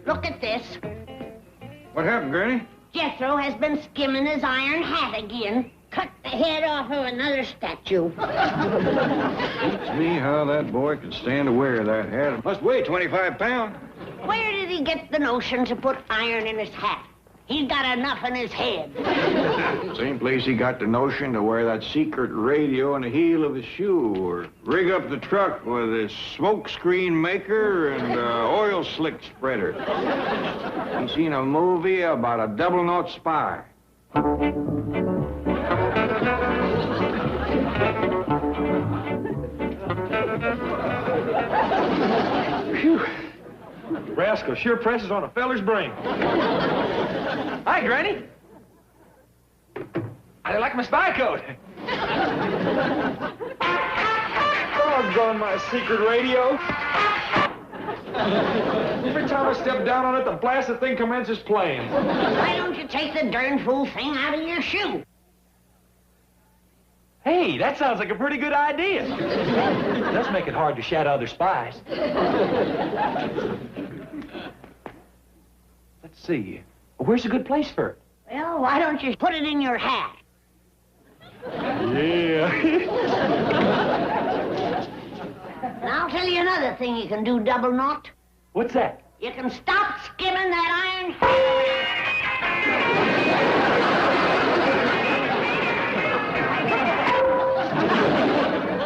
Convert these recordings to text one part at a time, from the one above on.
Look at this. What happened, Granny? Jethro has been skimming his iron hat again. Cut the head off of another statue. Beats me how that boy can stand to wear that hat. It must weigh 25 pounds. Where did he get the notion to put iron in his hat? He's got enough in his head. Same place he got the notion to wear that secret radio on the heel of his shoe, or rig up the truck with a smoke screen maker and oil slick spreader. He seen a movie about a double-note spy. Phew. Rascal sure presses on a feller's brain. Hi, Granny. I like my spy coat. Doggone my secret radio. Every time I step down on it, the blasted thing commences playing. Why don't you take the darn fool thing out of your shoe? Hey, that sounds like a pretty good idea. It does make it hard to shadow other spies. Let's see. Where's a good place for it? Well, why don't you put it in your hat? Yeah. Now, I'll tell you another thing you can do, Double Knot. What's that? You can stop skimming that iron hat.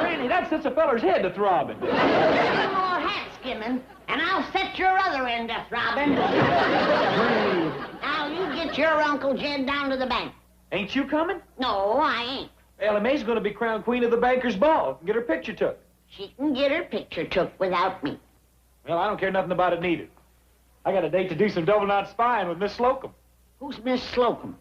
Granny, that sets a feller's head to throbbing. A little more hat skimming, and I'll set your other end to throbbing. Now, you get your Uncle Jed down to the bank. Ain't you coming? No, I ain't. Ellie Mae's going to be crowned queen of the banker's ball. Get her picture took. She can get her picture took without me. Well, I don't care nothing about it neither. I got a date to do some double-knot spying with Miss Slocum. Who's Miss Slocum?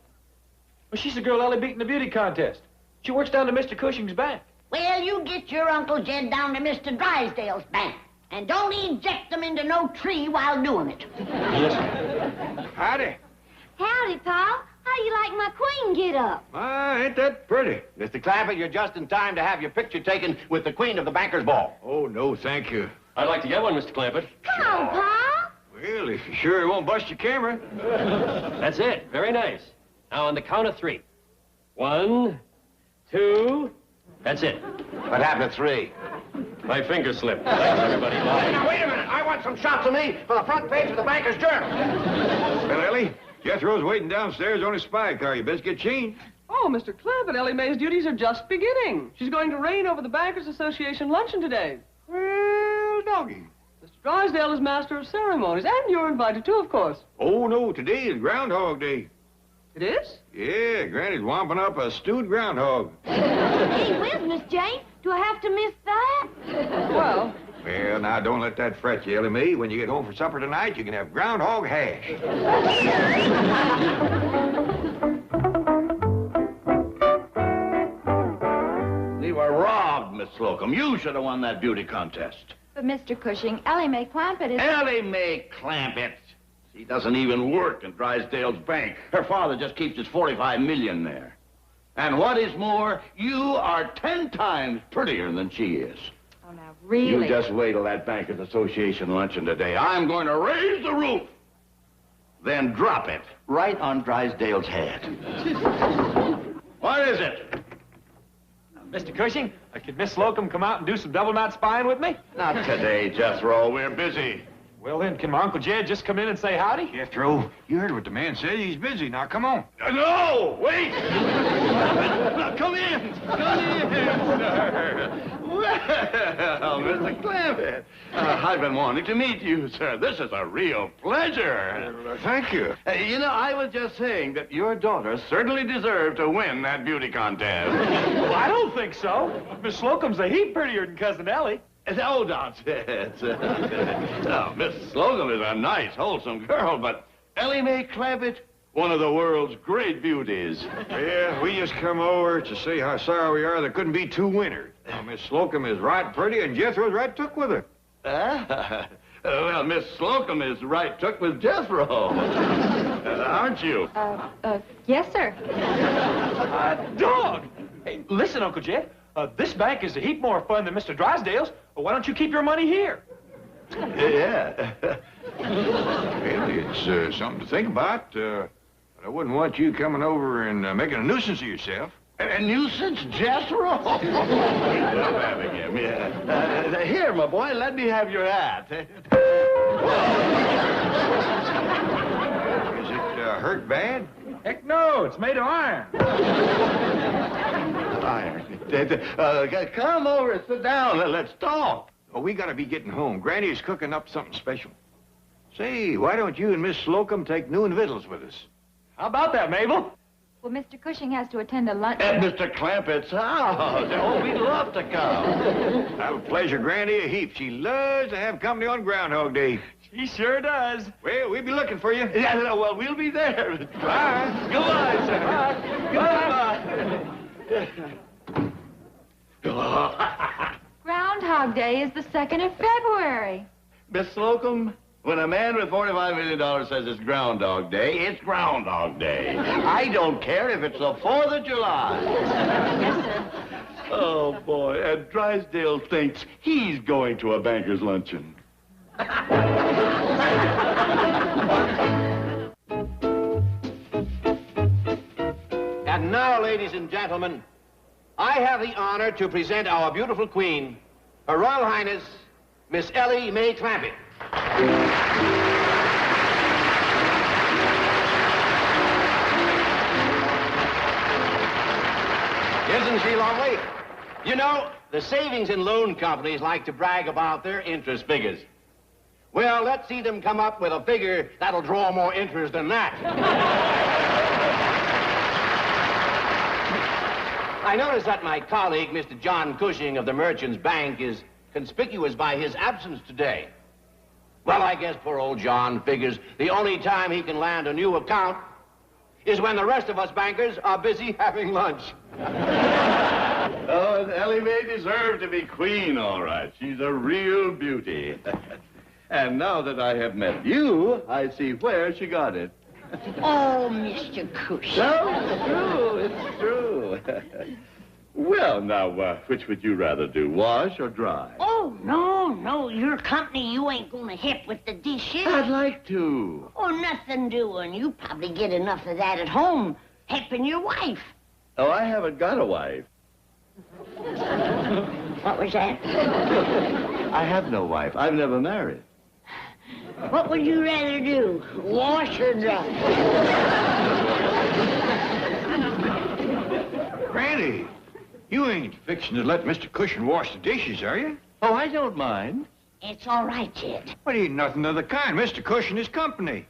Well, she's the girl Ellie beat in the beauty contest. She works down to Mr. Cushing's bank. Well, you get your Uncle Jed down to Mr. Drysdale's bank. And don't eject them into no tree while doing it. Yes, sir. Howdy. Howdy, Paul. How do you like my queen get-up? Ain't that pretty? Mr. Clampett, you're just in time to have your picture taken with the queen of the banker's ball. Oh, no, thank you. I'd like to get one, Mr. Clampett. Come on, Paul. Well, if you sure it won't bust your camera. That's it. Very nice. Now, on the count of 3. 1, 2... That's it. What happened at 3? My finger slipped. Thanks, everybody. Bye. Now, wait a minute. I want some shots of me for the front page of the banker's journal. Well, Ellie, Jethro's waiting downstairs on his spy car. You best get changed. Oh, Mr. Clampett, Ellie Mae's duties are just beginning. She's going to reign over the Bankers Association luncheon today. Well, doggy. Mr. Drysdale is master of ceremonies, and you're invited too, of course. Oh, no, today is Groundhog Day. It is? Yeah, Granny's womping up a stewed groundhog. Gee whiz, Miss Jane. Do I have to miss that? Well... Well, now, don't let that fret you, Ellie Mae. When you get home for supper tonight, you can have groundhog hash. We were robbed, Miss Slocum. You should have won that beauty contest. But, Mr. Cushing, Ellie Mae Clampett is... Ellie Mae Clampett. She doesn't even work in Drysdale's bank. Her father just keeps his $45 million there. And what is more, you are 10 times prettier than she is. Oh, now, really? You just wait till that Bankers Association luncheon today. I'm going to raise the roof, then drop it right on Drysdale's head. What is it? Mr. Cushing, could Miss Slocum come out and do some double-knot spying with me? Not today, Jethro. We're busy. Well, then, can my Uncle Jed just come in and say howdy? Jethro, you heard what the man said. He's busy. Now, come on. No! Wait! Come in! Come in, sir! Well, Mr. Clampett, I've been wanting to meet you, sir. This is a real pleasure. Thank you. You know, I was just saying that your daughter certainly deserved to win that beauty contest. Well, I don't think so. Miss Slocum's a heap prettier than Cousin Ellie. Oh, nonsense. Now, Miss Slocum is a nice, wholesome girl, but Ellie Mae Clampett, one of the world's great beauties. Yeah, we just come over to say how sorry we are there couldn't be 2 winners. Now, Miss Slocum is right pretty, and Jethro's right took with her. Well, Miss Slocum is right took with Jethro. Aren't you? Yes, sir. Dog! Hey, listen, Uncle Jed. This bank is a heap more fun than Mr. Drysdale's. Well, why don't you keep your money here? Yeah. Well, It's something to think about. But I wouldn't want you coming over and making a nuisance of yourself. A nuisance, Jethro? Love having him, yeah. Here, my boy, let me have your hat. Is it hurt bad? Heck no, it's made of iron. Iron. Come over and sit down and let's talk. Oh, we gotta be getting home. Granny is cooking up something special. Say, why don't you and Miss Slocum take noon victuals with us? How about that, Mabel? Well, Mr. Cushing has to attend a lunch. At Mr. Clampetts' house. Oh, we'd love to come. That'll pleasure Granny a heap. She loves to have company on Groundhog Day. He sure does. Well, we'll be looking for you. Yeah, well, we'll be there. Bye. Goodbye, sir. Goodbye. Groundhog Day is the 2nd of February. Miss Slocum, when a man with $45 million says it's Groundhog Day, it's Groundhog Day. I don't care if it's the 4th of July. Yes, sir. Oh, boy, and Drysdale thinks he's going to a banker's luncheon. And now, ladies and gentlemen, I have the honor to present our beautiful queen, Her Royal Highness, Miss Ellie Mae Clampett. Isn't she lovely? You know, the savings and loan companies like to brag about their interest figures. Well, let's see them come up with a figure that'll draw more interest than that. I notice that my colleague, Mr. John Cushing of the Merchants Bank, is conspicuous by his absence today. Well, I guess poor old John figures the only time he can land a new account is when the rest of us bankers are busy having lunch. Oh, and Ellie Mae deserved to be queen, all right. She's a real beauty. And now that I have met you, I see where she got it. Oh, Mr. Cushing. No, it's true. Well, now, which would you rather do, wash or dry? Oh, no, your company, you ain't gonna hip with the dishes. I'd like to. Oh, nothing doing. You probably get enough of that at home, helping your wife. Oh, I haven't got a wife. What was that? I have no wife. I've never married. What would you rather do, wash or dry? Granny, you ain't fixing to let Mr. Cushing wash the dishes, are you? Oh, I don't mind. It's all right, Jed. Well, ain't nothing of the kind. Mr. Cushing is company.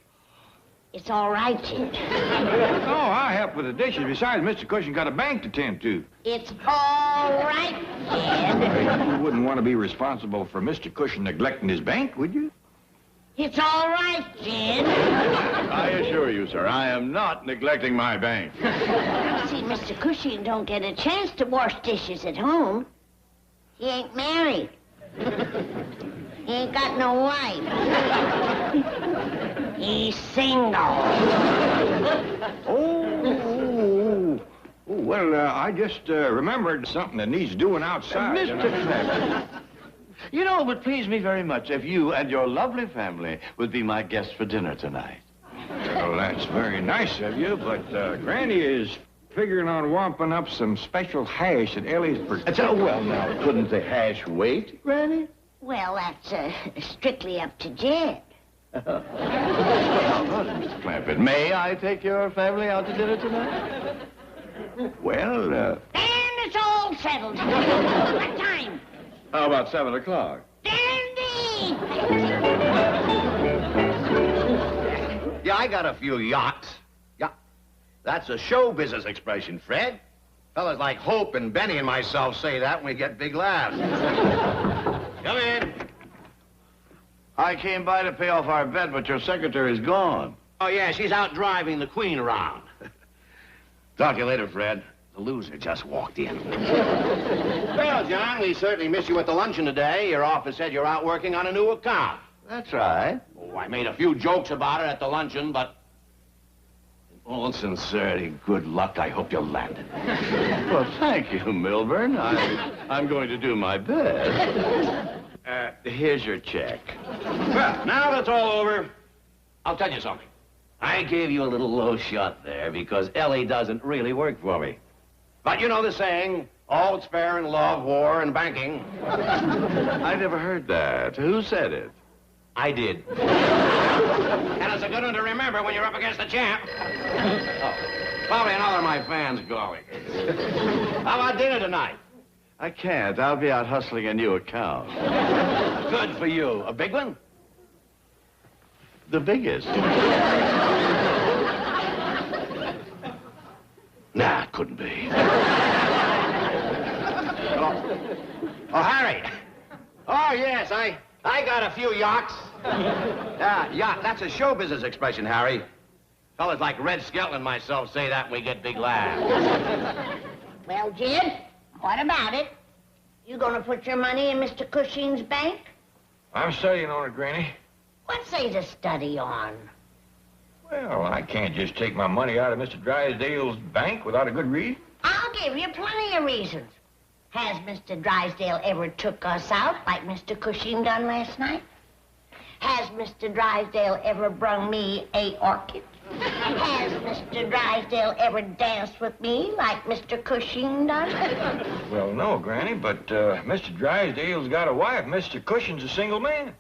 It's all right, Jed. Oh, I'll help with the dishes. Besides, Mr. Cushing got a bank to tend to. It's all right, Jed. You wouldn't want to be responsible for Mr. Cushing neglecting his bank, would you? It's all right, Jed. I assure you, sir, I am not neglecting my bank. See, Mr. Cushing don't get a chance to wash dishes at home. He ain't married. He ain't got no wife. He's single. Well, I just remembered something that needs doing outside. Mr. Clampett, you know, it would please me very much if you and your lovely family would be my guests for dinner tonight. Well, that's very nice of you, but Granny is figuring on wamping up some special hash at Ellie's Well, now, couldn't the hash wait, Granny? Well, that's strictly up to Jed. Mr. Clampett, may I take your family out to dinner tonight? Well, And it's all settled. What time? How about 7 o'clock? Dandy! Yeah, I got a few yachts. Yeah. That's a show business expression, Fred. Fellas like Hope and Benny and myself say that when we get big laughs. Come in. I came by to pay off our bet, but your secretary's gone. Oh, yeah, she's out driving the queen around. Talk to you later, Fred. The loser just walked in. Well, John, we certainly miss you at the luncheon today. Your office said you're out working on a new account. That's right. Oh, I made a few jokes about it at the luncheon, but in all sincerity, good luck. I hope you'll land it. Well, thank you, Milburn. I'm going to do my best. here's your check. Well, now that's all over, I'll tell you something. I gave you a little low shot there because Ellie doesn't really work for me. But you know the saying, all's fair in love, war, and banking. I never heard that. Who said it? I did. And it's a good one to remember when you're up against the champ. Oh, probably another of my fans going. How about dinner tonight? I can't. I'll be out hustling a new account. Good for you. A big one? The biggest. Nah, it couldn't be. Oh, Harry. Oh, yes, I got a few yachts. Yacht, that's a show business expression, Harry. Fellas like Red Skelton and myself say that when we get big laughs. Well, Jed, what about it? You gonna put your money in Mr. Cushing's bank? I'm studying on it, Granny. What's they to study on? Well, I can't just take my money out of Mr. Drysdale's bank without a good reason. I'll give you plenty of reasons. Has Mr. Drysdale ever took us out like Mr. Cushing done last night? Has Mr. Drysdale ever brung me a orchid? Has Mr. Drysdale ever danced with me like Mr. Cushing done? Well, no, Granny, but Mr. Drysdale's got a wife. Mr. Cushing's a single man.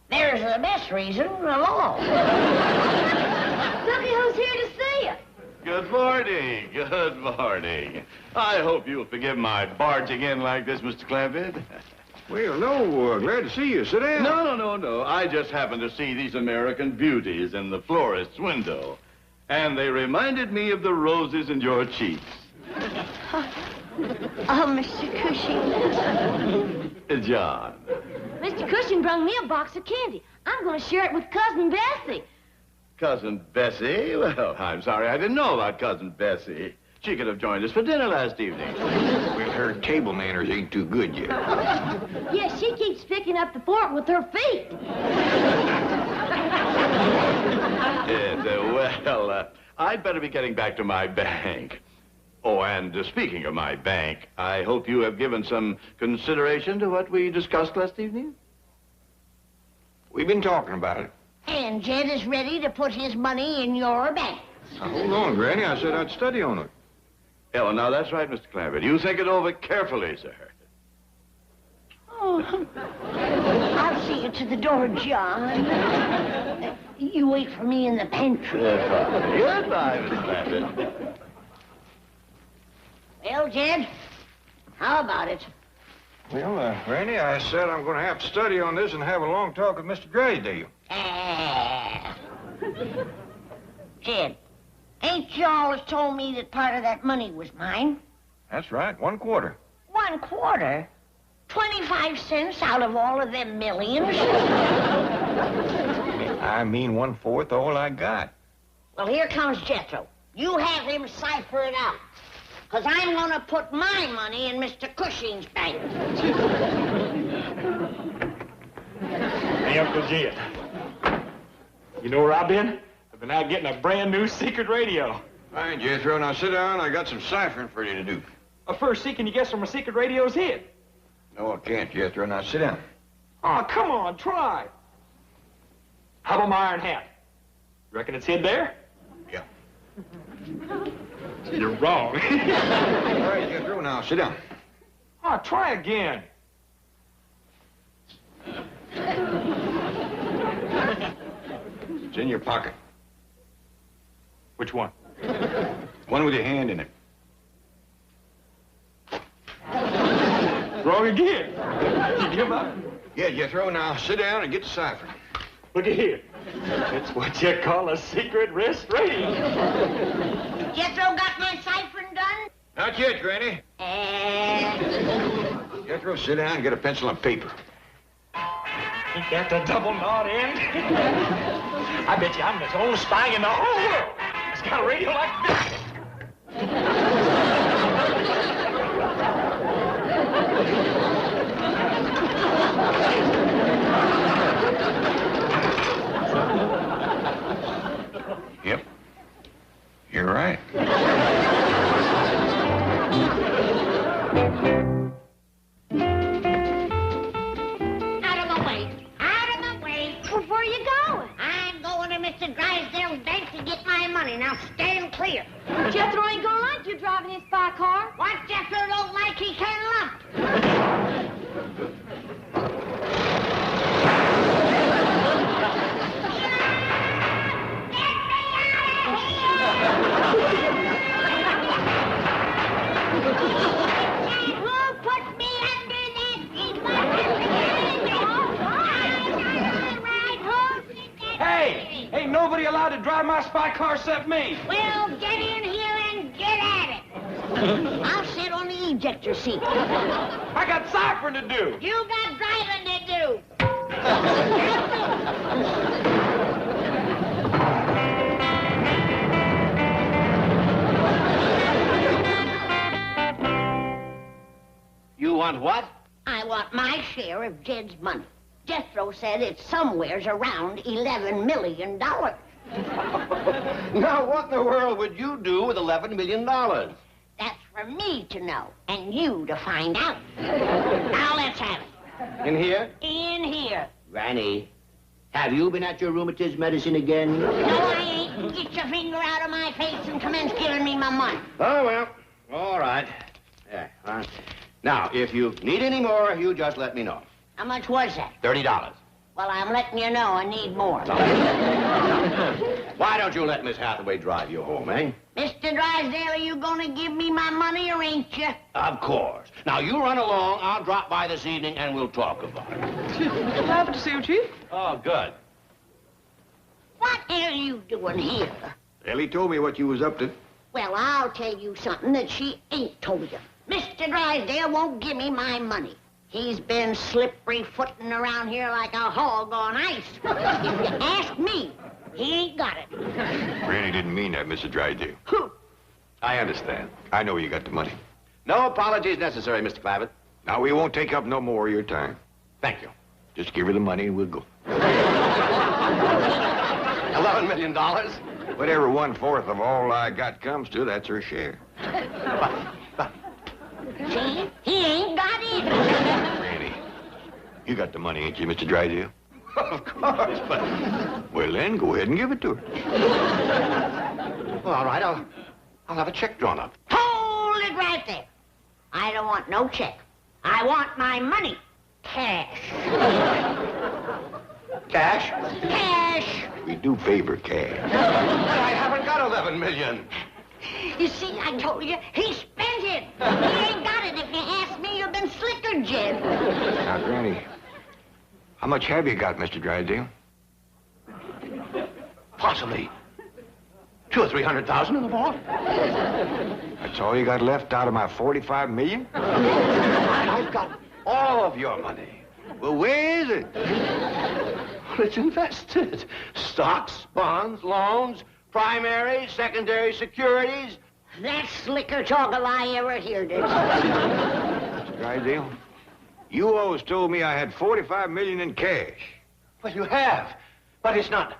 There's the best reason of all. Looky who's here to see you. Good morning. Good morning. I hope you'll forgive my barging in like this, Mr. Clampett. Well, no, glad to see you. Sit down. No. I just happened to see these American beauties in the florist's window. And they reminded me of the roses in your cheeks. Oh, Mr. Cushing. John. Mr. Cushing brung me a box of candy. I'm going to share it with Cousin Bessie. Cousin Bessie? Well, I'm sorry I didn't know about Cousin Bessie. She could have joined us for dinner last evening. Well, her table manners ain't too good yet. Yes, she keeps picking up the fork with her feet. Yes, well, I'd better be getting back to my bank. Oh, and speaking of my bank, I hope you have given some consideration to what we discussed last evening. We've been talking about it. And Jed is ready to put his money in your bank. Now, hold on, Granny. I said I'd study on it. Oh, now that's right, Mr. Clampett. You think it over carefully, sir. Oh, I'll see you to the door, John. You wait for me in the pantry. Goodbye, Mr. Clampett. Well, Jed, how about it? Well, Granny, I said I'm going to have to study on this and have a long talk with Mr. Drysdale. Jed, ain't you always told me that part of that money was mine? That's right, 1/4. 1/4? 25 cents out of all of them millions? I mean 1/4 all I got. Well, here comes Jethro. You have him cipher it out. Because I'm going to put my money in Mr. Cushing's bank. Hey, Uncle Jed. You know where I've been? I've been out getting a brand new secret radio. Fine, Jethro. Now sit down. I got some ciphering for you to do. First, see, can you guess where my secret radio's hid? No, I can't, Jethro. Now sit down. Oh, come on, try. How about my iron hat? You reckon it's hid there? Yeah. You're wrong. All right, Jethro. Now sit down. Oh, try again. It's in your pocket. Which one? One with your hand in it. Wrong again. You give up? Yeah, Jethro. Now sit down and get the cipher. Look at here. It's what you call a secret wrist radio. Jethro got my ciphering done? Not yet, Granny. Jethro, sit down and get a pencil and paper. Ain't that the double knot end? I bet you I'm the only spy in the whole world that's got a radio like this. Yep. You're right. Out of my way. Out of my way. Where are you going? I'm going Mr. Drysdale's bank to get my money. Now stand clear. Jethro ain't gonna like you driving his spy car. What Jethro don't like, he can lump. Who put me under that? Hey! Ain't nobody allowed to drive my spy car except me. Well, get in here and get at it. I'll sit on the ejector seat. I got ciphering to do. You got driving to do. You want what? I want my share of Jed's money. Jethro said it's somewheres around $11 million. Now, what in the world would you do with $11 million? That's for me to know, and you to find out. Now let's have it. In here? In here. Granny, have you been at your rheumatism medicine again? No, I ain't. Get your finger out of my face and commence giving me my money. Oh, well, all right. Yeah, all right. Now, if you need any more, you just let me know. How much was that? $30. Well, I'm letting you know I need more. Why don't you let Miss Hathaway drive you home, eh? Mr. Drysdale, are you going to give me my money or ain't you? Of course. Now, you run along. I'll drop by this evening, and we'll talk about it. Happy to see you, Chief. Oh, good. What are you doing here? Ellie told me what you was up to. Well, I'll tell you something that she ain't told you. Mr. Drysdale won't give me my money. He's been slippery-footing around here like a hog on ice. If you ask me, he ain't got it. Granny didn't mean that, Mrs. Drysdale. Who? I understand. I know you got the money. No apologies necessary, Mr. Clampett. Now, we won't take up no more of your time. Thank you. Just give her the money and we'll go. $11 million? Whatever 1/4 of all I got comes to, that's her share. See? He ain't got it. Granny, you got the money, ain't you, Mr. Drysdale? Of course, but... Well, then, go ahead and give it to her. Well, all right, I'll have a check drawn up. Hold it right there. I don't want no check. I want my money. Cash. Cash? Cash. We do favor cash. I haven't got $11 million. You see, I told you, he spent it. He ain't got it. If you ask me, you've been slicker, Jed. Now, Granny, how much have you got, Mr. Drysdale? Possibly $200,000 or $300,000 in the vault. That's all you got left out of my $45 million? I've got all of your money. Well, where is it? Well, it's invested. Stocks, bonds, loans, primary, secondary securities. That's slicker talk I ever heard it. Mr. Drysdale, you always told me I had $45 million in cash. Well, you have, but it's not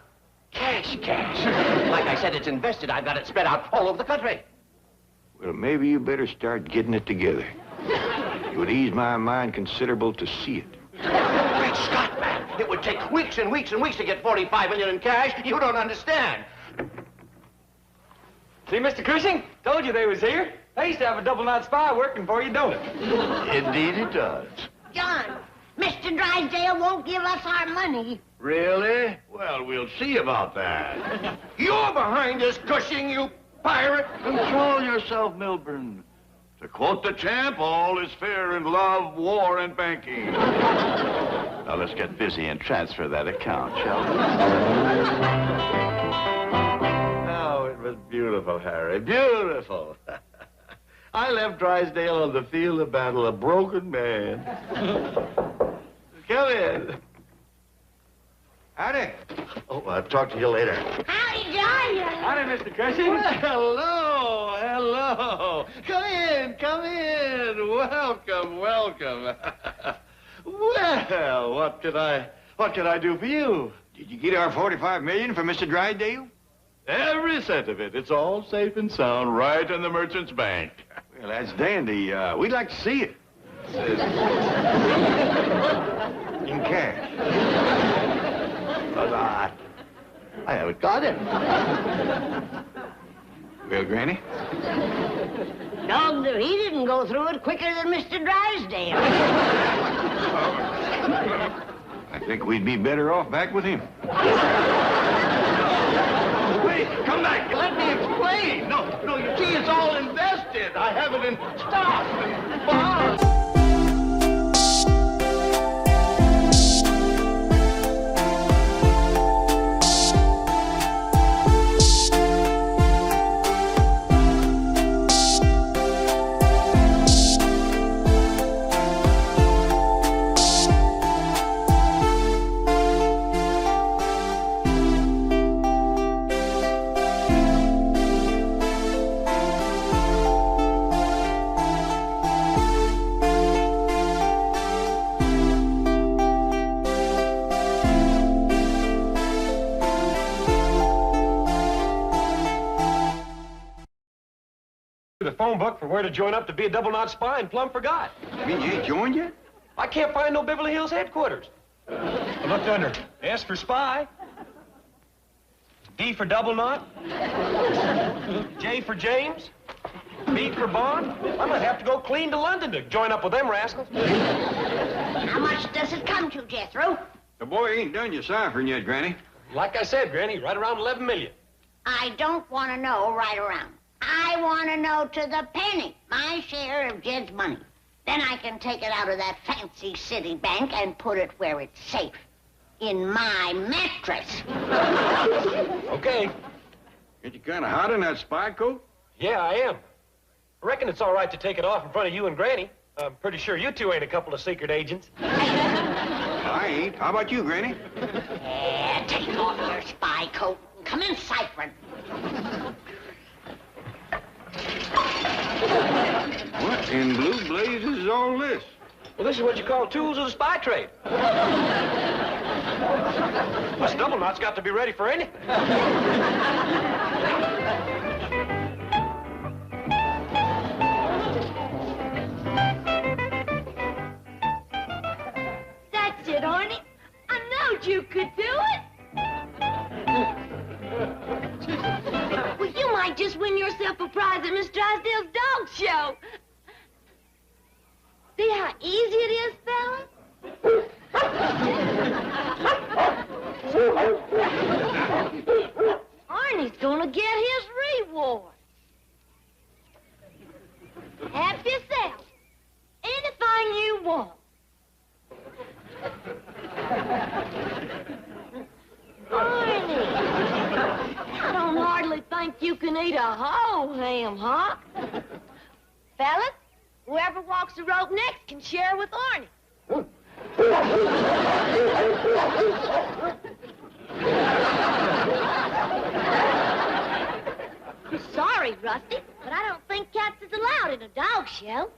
cash. Like I said, it's invested. I've got it spread out all over the country. Well, maybe you better start getting it together. It would ease my mind considerable to see it. Great Scott, man. It would take weeks and weeks and weeks to get $45 million in cash. You don't understand. See, Mr. Cushing? Told you they was here. I used to have a double-knot spy working for you, don't it? Indeed it does. John, Mr. Drysdale won't give us our money. Really? Well, we'll see about that. You're behind this, Cushing, you pirate. Control yourself, Milburn. To quote the champ, all is fair in love, war, and banking. Now let's get busy and transfer that account, shall we? Oh, it was beautiful, Harry. Beautiful. I left Drysdale on the field of battle a broken man. Come in. Howdy. Oh, I'll talk to you later. Howdy, John. Howdy, Mr. Cushing. Well, hello. Come in. Welcome. Well, what can I do for you? Did you get our $45 million from Mr. Drysdale? Every cent of it. It's all safe and sound right in the merchant's bank. Well, that's dandy. We'd like to see it. In cash. I haven't got it. Well, Granny? Dogged if he didn't go through it quicker than Mr. Drysdale. I think we'd be better off back with him. Wait, come back. Let me explain. No, you see, it's all invested. I have it in stock and bonds. The phone book for where to join up to be a double knot spy and plumb forgot. You mean you ain't joined yet? I can't find no Beverly Hills headquarters. I looked under S for spy, D for double knot, J for James, B for Bond. I might have to go clean to London to join up with them rascals. How much does it come to, Jethro? The boy ain't done your ciphering yet, Granny. Like I said, Granny, right around 11 million. I don't want to know right around. I want to know to the penny my share of Jed's money. Then I can take it out of that fancy city bank and put it where it's safe. In my mattress. Okay. Ain't you kind of hot in that spy coat? Yeah, I am. I reckon it's all right to take it off in front of you and Granny. I'm pretty sure you two ain't a couple of secret agents. I ain't. How about you, Granny? Yeah, take off your spy coat and come in ciphering. What in blue blazes is all this? Well, this is what you call tools of the spy trade. This double knot's got to be ready for anything. That's it, Arnie. I knowed you could do it. Well, you might just win yourself a prize at Miss Drysdale's dog show. See how easy it is, fellas? Arnie's gonna get his reward. Have yourself anything you want. Arnie, I don't hardly think you can eat a whole ham hock. Fellas, whoever walks the rope next can share with Arnie. Sorry, Rusty, but I don't think cats is allowed in a dog show.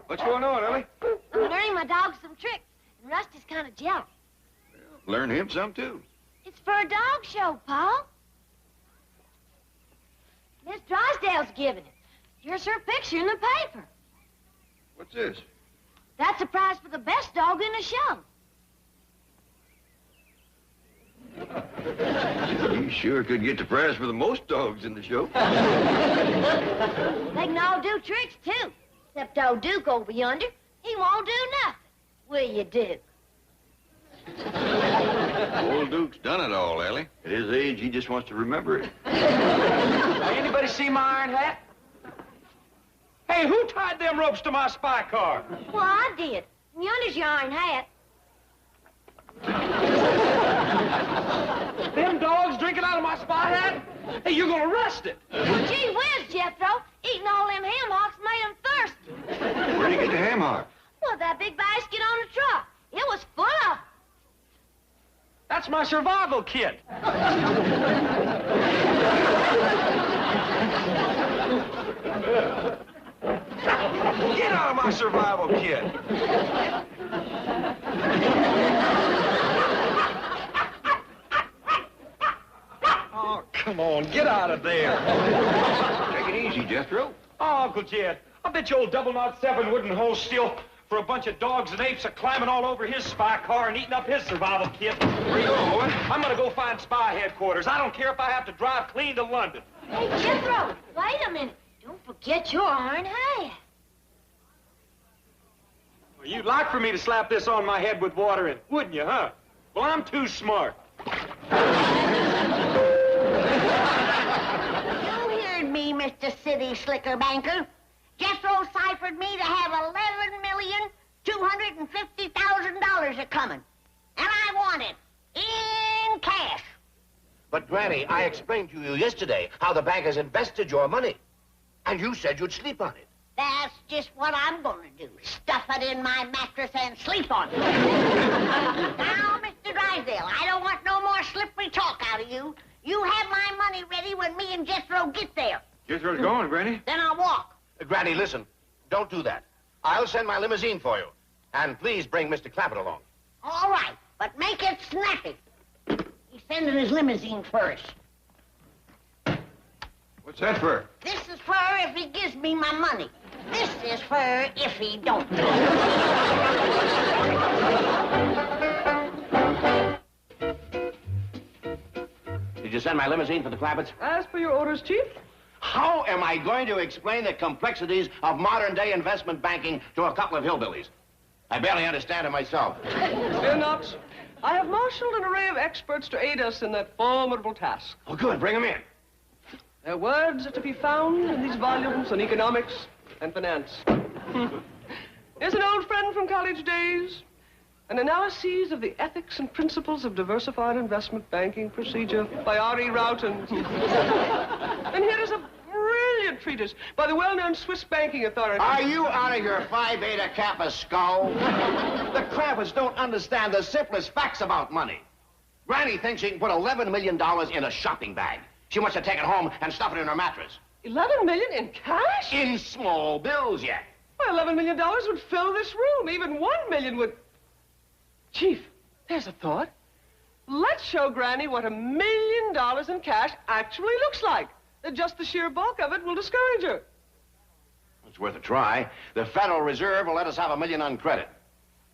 What's going on, Ellie? I'm learning my dog some tricks, and Rusty's kind of jealous. Learn him some, too. It's for a dog show, Paul. Miss Drysdale's giving it. Here's her picture in the paper. What's this? That's a prize for the best dog in the show. You sure could get the prize for the most dogs in the show. They can all do tricks, too. Except old Duke over yonder. He won't do nothing. Will you, Duke? Old Duke's done it all, Ellie. At his age, he just wants to remember it. Anybody see my iron hat? Hey, who tied them ropes to my spy car? Well, I did. And yonder's your iron hat. Them dogs drinking out of my spy hat? Hey, you're gonna arrest it. Well, gee whiz, Jethro. Eating all them ham hocks made him thirsty. Where'd you get the ham hock? Well, that big basket on the truck. It was full of 'em. That's my survival kit. Get out of my survival kit. Oh, come on, get out of there. Take it easy, Jethro. Oh, Uncle Jed, I bet your old double knot 7 wooden hose still for a bunch of dogs and apes are climbing all over his spy car and eating up his survival kit. Where you going, boy? I'm gonna go find spy headquarters. I don't care if I have to drive clean to London. Hey, Jethro, wait a minute. Don't forget your iron hat. Well, you'd like for me to slap this on my head with water in, wouldn't you, huh? Well, I'm too smart. You heard me, Mr. City Slicker Banker. Jethro ciphered me to have $11,250,000 a-coming. And I want it in cash. But, Granny, I explained to you yesterday how the bank has invested your money. And you said you'd sleep on it. That's just what I'm going to do. Stuff it in my mattress and sleep on it. Now, Mr. Drysdale, I don't want no more slippery talk out of you. You have my money ready when me and Jethro get there. Jethro's going, Granny. Then I'll walk. Granny, listen. Don't do that. I'll send my limousine for you. And please bring Mr. Clampett along. All right, but make it snappy. He's sending his limousine first. What's that for? This is for if he gives me my money. This is for if he don't. Did you send my limousine for the Clampetts? As per your orders, Chief. How am I going to explain the complexities of modern-day investment banking to a couple of hillbillies? I barely understand it myself. Fear not. I have marshaled an array of experts to aid us in that formidable task. Oh, good. Bring them in. Their words are to be found in these volumes on economics and finance. Here's an old friend from college days. An analysis of the ethics and principles of diversified investment banking procedure by R.E. Rowton. And here is a brilliant treatise by the well-known Swiss banking authority. Are you out of your Phi Beta Kappa skull? The Clampetts don't understand the simplest facts about money. Granny thinks she can put $11 million in a shopping bag. She wants to take it home and stuff it in her mattress. $11 million in cash? In small bills, yet. Why, $11 million would fill this room. Even $1 million would... Chief, there's a thought. Let's show Granny what $1 million in cash actually looks like. Just the sheer bulk of it will discourage her. It's worth a try. The Federal Reserve will let us have $1 million on credit.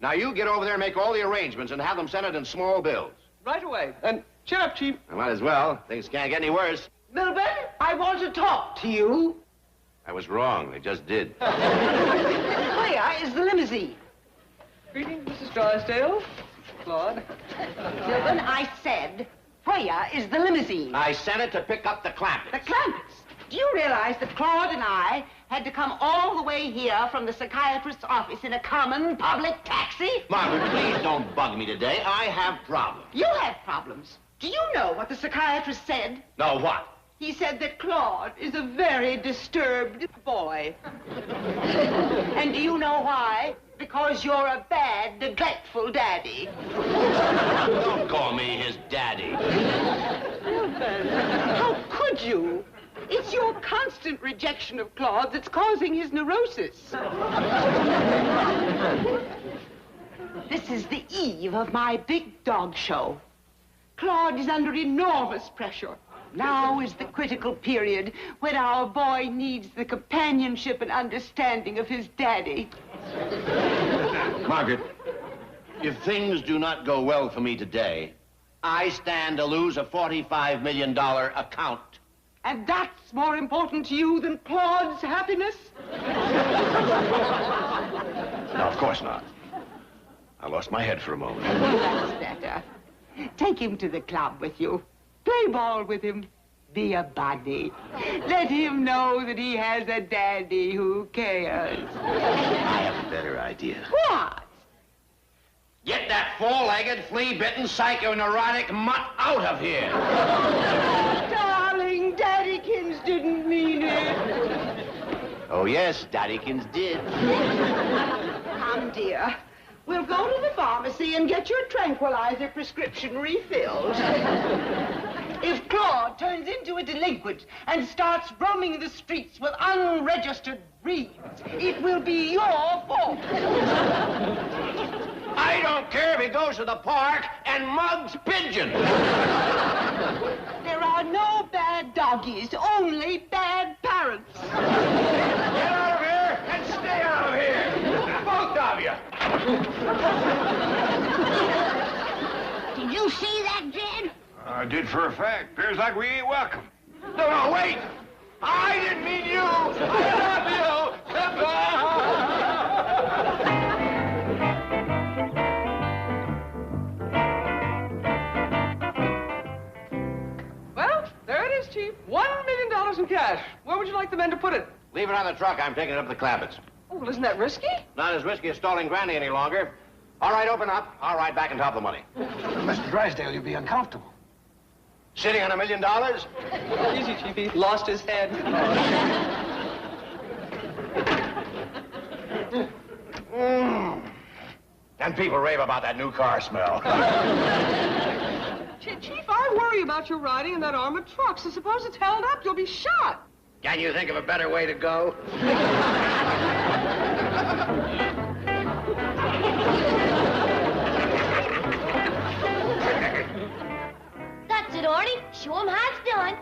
Now, you get over there and make all the arrangements and have them send it in small bills. Right away. And cheer up, Chief. I might as well. Things can't get any worse. Milburn, I want to talk to you. I was wrong. They just did. Where is the limousine? Greetings, Mrs. Drysdale. Claude. Milburn, I said, where is the limousine? I sent it to pick up the Clampetts. The Clampetts? Do you realize that Claude and I had to come all the way here from the psychiatrist's office in a common public taxi? Margaret, please don't bug me today. I have problems. You have problems. Do you know what the psychiatrist said? No, what? He said that Claude is a very disturbed boy. And do you know why? Because you're a bad, neglectful daddy. Don't call me his daddy. Milburn, how could you? It's your constant rejection of Claude that's causing his neurosis. This is the eve of my big dog show. Claude is under enormous pressure. Now is the critical period when our boy needs the companionship and understanding of his daddy. Margaret, if things do not go well for me today, I stand to lose a $45 million account. And that's more important to you than Claude's happiness? No, of course not. I lost my head for a moment. That's better. Take him to the club with you. Play ball with him. Be a buddy. Let him know that he has a daddy who cares. I have a better idea. What? Get that four-legged, flea-bitten, psychoneurotic mutt out of here. Darling, Daddykins didn't mean it. Oh, yes, Daddykins did. Come, dear. We'll go to the pharmacy and get your tranquilizer prescription refilled. If Claude turns into a delinquent and starts roaming the streets with unregistered breeds, it will be your fault. I don't care if he goes to the park and mugs pigeons. There are no bad doggies, only bad parents. Get out of here and stay out of here. Both of you. Did you see that, Jed? I did for a fact. Appears like we ain't welcome. No, wait! I didn't mean you! I love you! Well, there it is, Chief. $1 million in cash. Where would you like the men to put it? Leave it on the truck. I'm taking it up to the Clampetts. Oh, well, isn't that risky? Not as risky as stalling Granny any longer. All right, open up. I'll ride back and top the money. Mr. Drysdale, you'll be uncomfortable. Sitting on $1 million? Easy, Chief. He lost his head. And people rave about that new car smell. Chief, I worry about your riding in that armored truck. So suppose it's held up, you'll be shot. Can you think of a better way to go? That's it, Arnie. Show him how it's done.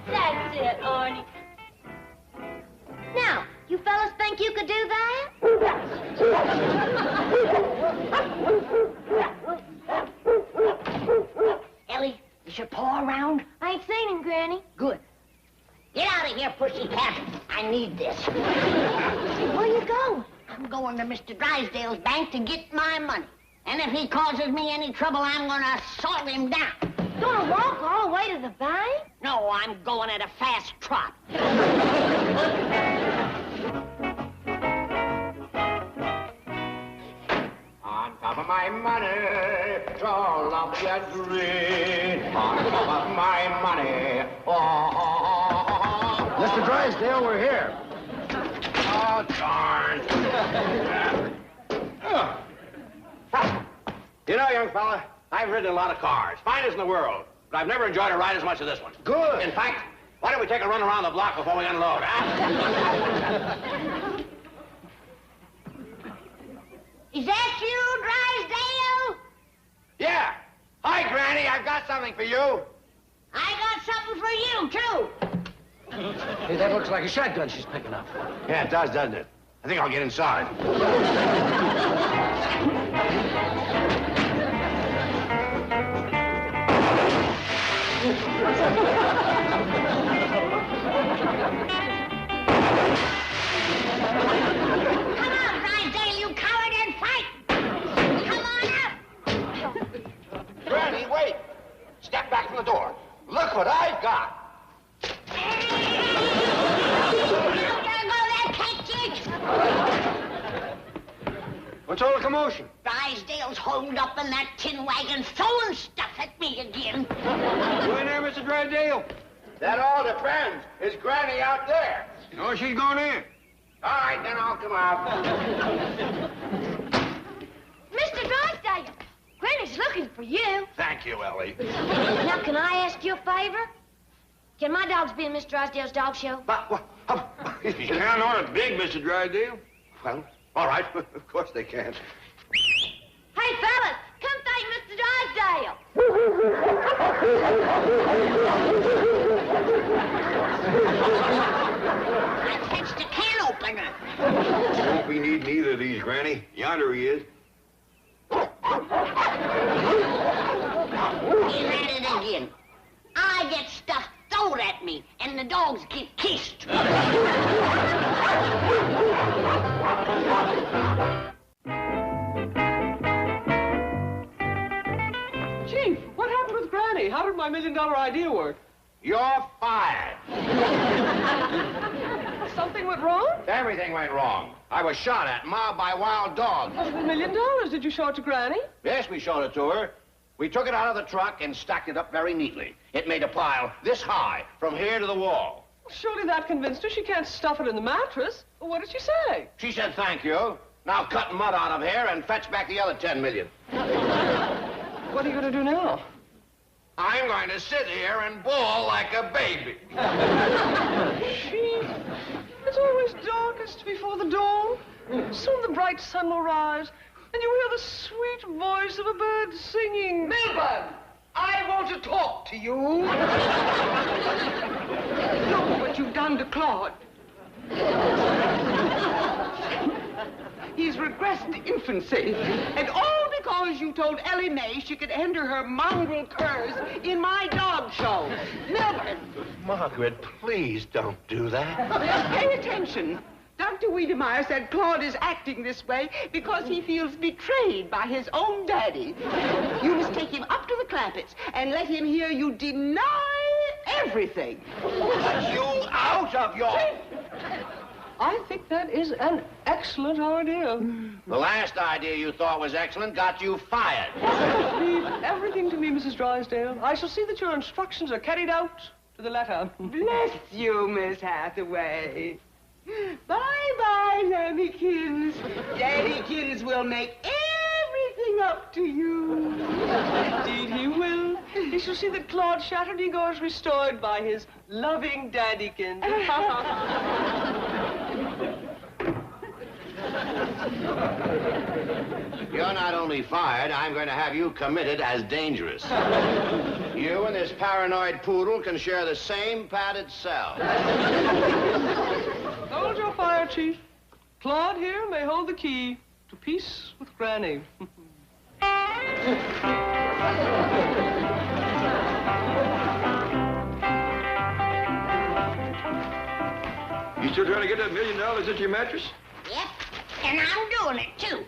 That's it, Arnie. Now, you fellas think you could do that? Ellie, is your paw around? I ain't seen him, Granny. Good. Get out of here, pussycat. I need this. Where you going? I'm going to Mr. Drysdale's bank to get my money. And if he causes me any trouble, I'm going to assault him down. Gonna walk all the way to the bank? No, I'm going at a fast trot. On top of my money, all of your green. On top of my money, oh. Mr. Drysdale, we're here. Oh, darn. You know, young fella, I've ridden a lot of cars, finest in the world, but I've never enjoyed a ride as much as this one. Good. In fact, why don't we take a run around the block before we unload, huh? Is that you, Drysdale? Yeah. Hi, Granny, I've got something for you. I got something for you, too. Hey, that looks like a shotgun she's picking up. Yeah, it does, doesn't it? I think I'll get inside. Come on, Drysdale, you coward, and fight. Come on up. Granny, wait. Step back from the door. Look what I've got. What's all the commotion? Drysdale's holed up in that tin wagon throwing stuff at me again. You in there, Mr. Drysdale? That all depends. Is Granny out there? No, she's going in. All right, then I'll come out. Mr. Drysdale, Granny's looking for you. Thank you, Ellie. Now, can I ask you a favor? Can my dogs be in Mr. Drysdale's dog show? You can't order it big, Mr. Drysdale. Well, all right. Of course they can. Hey, fellas, come thank Mr. Drysdale. I fetched a can opener. Won't be needing either of these, Granny. Yonder he is. He's at it again. I get stuff thrown at me, and the dogs get kissed. Chief, what happened with Granny? How did my $1 million idea work? You're fired. Something went wrong? Everything went wrong. I was shot at, mobbed by wild dogs. $1 million. Did you show it to Granny? Yes, we showed it to her. We took it out of the truck and stacked it up very neatly. It made a pile this high, from here to the wall. Surely that convinced her she can't stuff it in the mattress. What did she say? She said thank you. Now cut mud out of here and fetch back the other $10 million. What are you going to do now? I'm going to sit here and bawl like a baby. Chief, it's always darkest before the dawn. Soon the bright sun will rise, and you hear the sweet voice of a bird singing. Milburn, I want to talk to you. Look what you've done to Claude. He's regressed to infancy. And all because you told Ellie Mae she could enter her mongrel curs in my dog show. Melvin. Margaret, please don't do that. Pay attention. Dr. Wiedemeyer said Claude is acting this way because he feels betrayed by his own daddy. You must take him up to the Clampetts and let him hear you deny everything. You out of your... I think that is an excellent idea. The last idea you thought was excellent got you fired. Leave everything to me, Mrs. Drysdale. I shall see that your instructions are carried out to the letter. Bless you, Miss Hathaway. Bye-bye, Lammykins. Daddykins will make everything up to you. Indeed he will. He shall see that Claude Chatterdego is restored by his loving daddykins. You're not only fired, I'm going to have you committed as dangerous. You and this paranoid poodle can share the same padded cell. Hold your fire, Chief. Claude here may hold the key to peace with Granny. You still trying to get that $1 million into your mattress? Yep, and I'm doing it, too.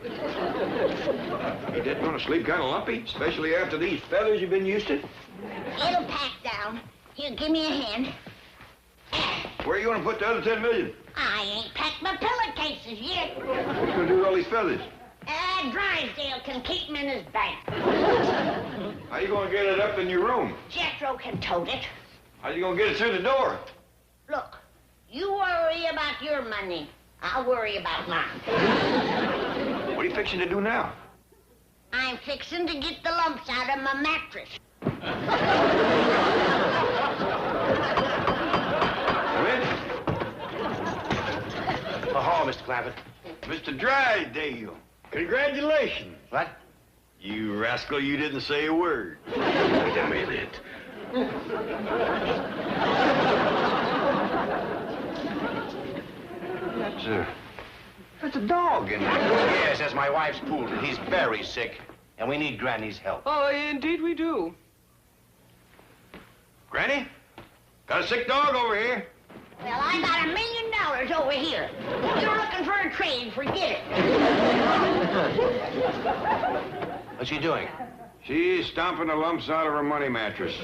Ain't that gonna sleep kind of lumpy, especially after these feathers you've been used to? It'll pack down. Here, give me a hand. Where you gonna put the other $10 million? I ain't packed my pillowcases yet. What you gonna do with all these feathers? Drysdale can keep them in his bank. How you gonna get it up in your room? Jethro can tote it. How you gonna get it through the door? Look, you worry about your money. I'll worry about mine. What are you fixing to do now? I'm fixing to get the lumps out of my mattress. Oh, Mr. Clampett. Mr. Drysdale, congratulations. What? You rascal, you didn't say a word. Wait a minute. That's a dog in there. Yes, that's my wife's poodle. He's very sick, and we need Granny's help. Oh, indeed we do. Granny, got a sick dog over here. Well, I got $1 million over here. You're looking for a trade, forget it. What's she doing? She's stomping the lumps out of her money mattress.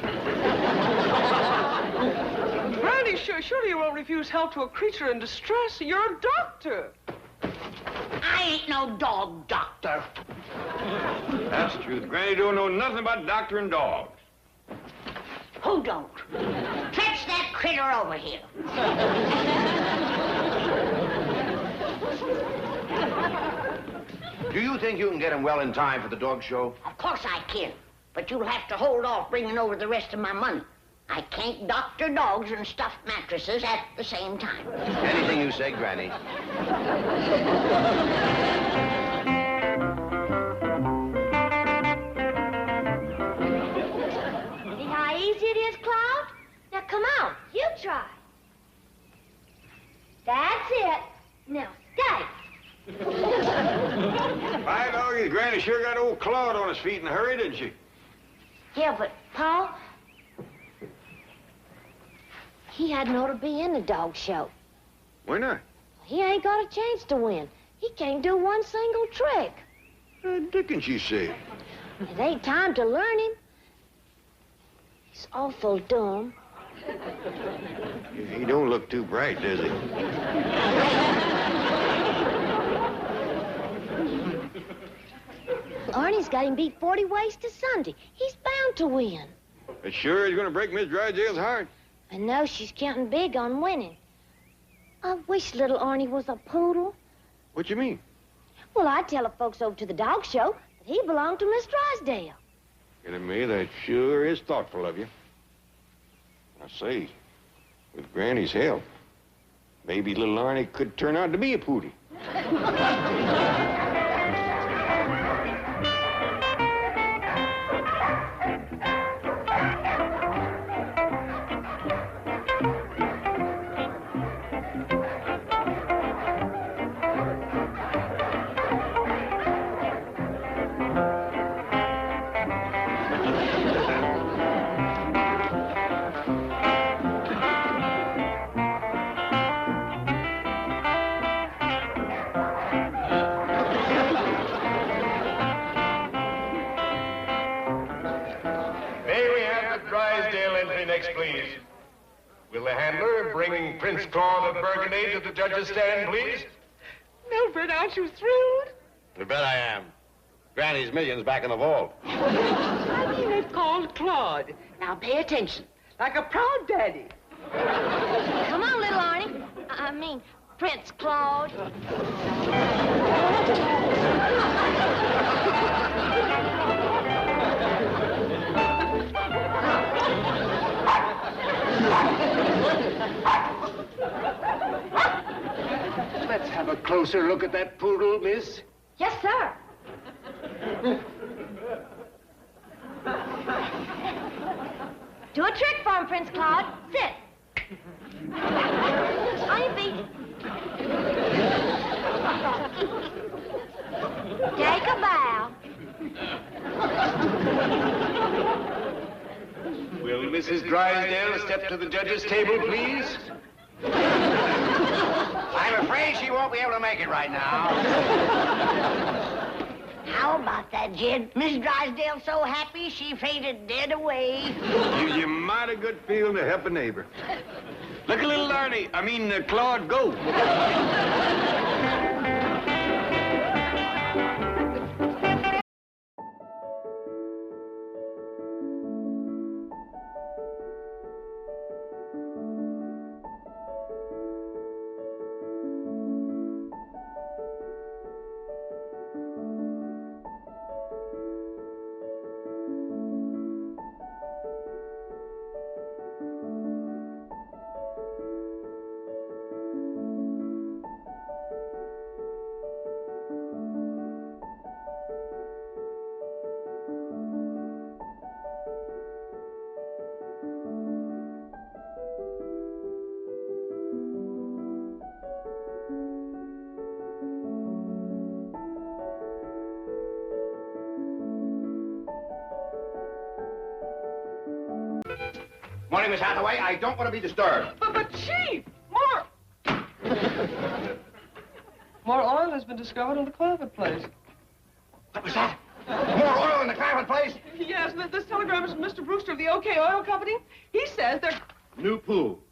Granny, surely you won't refuse help to a creature in distress. You're a doctor. I ain't no dog doctor. That's the truth. Granny don't know nothing about doctoring dogs. Who don't? Fetch that critter over here. Do you think you can get him well in time for the dog show? Of course I can. But you'll have to hold off bringing over the rest of my money. I can't doctor dogs and stuffed mattresses at the same time. Anything you say, Granny. See how easy it is, Claude? Now come on, you try. That's it. Now stay. By doggy, Granny sure got old Claude on his feet in a hurry, didn't she? Yeah, but Paul, he hadn't ought to be in the dog show. Why not? He ain't got a chance to win. He can't do one single trick. Dickens, you say? It ain't time to learn him. He's awful dumb. He don't look too bright, does he? Arnie's got him beat 40 ways to Sunday. He's bound to win. It sure is gonna break Miss Drysdale's heart. I know she's counting big on winning. I wish little Arnie was a poodle. What you mean? Well, I'd tell the folks over to the dog show that he belonged to Miss Drysdale. Kidding me, that sure is thoughtful of you. I say, with Granny's help, maybe little Arnie could turn out to be a poodle. Next, please. Will the handler bring Prince Claude of Burgundy to the judge's stand, please? Milford, aren't you thrilled? You bet I am. Granny's million's back in the vault. I mean, it's called Claude. Now pay attention, like a proud daddy. Come on, little Arnie. I mean, Prince Claude. Let's have a closer look at that poodle, miss. Yes, sir. Do a trick for him, Prince Claude. Sit. On your feet. Take a bow. Will Mrs. Drysdale step to the judge's table, please? I'm afraid she won't be able to make it right now. How about that, Jed? Miss Drysdale so happy she fainted dead away. Gives you mighty good feeling to help a neighbor. Look at little Claude go. Morning, Miss Hathaway. I don't want to be disturbed. But Chief, more oil has been discovered on the Clampett place. What was that? More oil in the Clampett place? Yes, this telegram is from Mr. Brewster of the OK Oil Company. He says they're... New pool.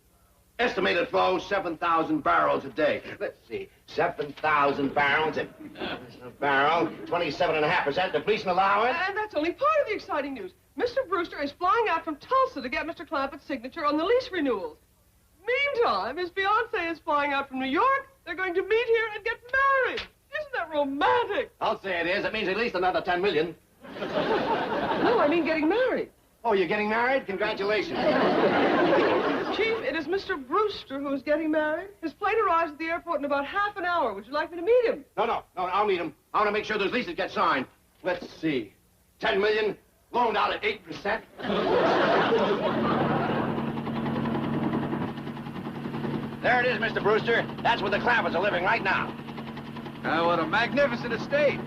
Estimated flow, 7,000 barrels a day. Let's see, 7,000 barrels a barrel, 27.5% depletion allowance. And that's only part of the exciting news. Mr. Brewster is flying out from Tulsa to get Mr. Clampett's signature on the lease renewals. Meantime, his fiancée is flying out from New York. They're going to meet here and get married. Isn't that romantic? I'll say it is. It means at least another 10 million. No, I mean getting married. Oh, you're getting married? Congratulations. Chief, it is Mr. Brewster who is getting married. His plane arrives at the airport in about half an hour. Would you like me to meet him? No, I'll meet him. I want to make sure those leases get signed. Let's see. 10 million, loaned out at 8%. There it is, Mr. Brewster. That's where the Clampetts are living right now. What a magnificent estate.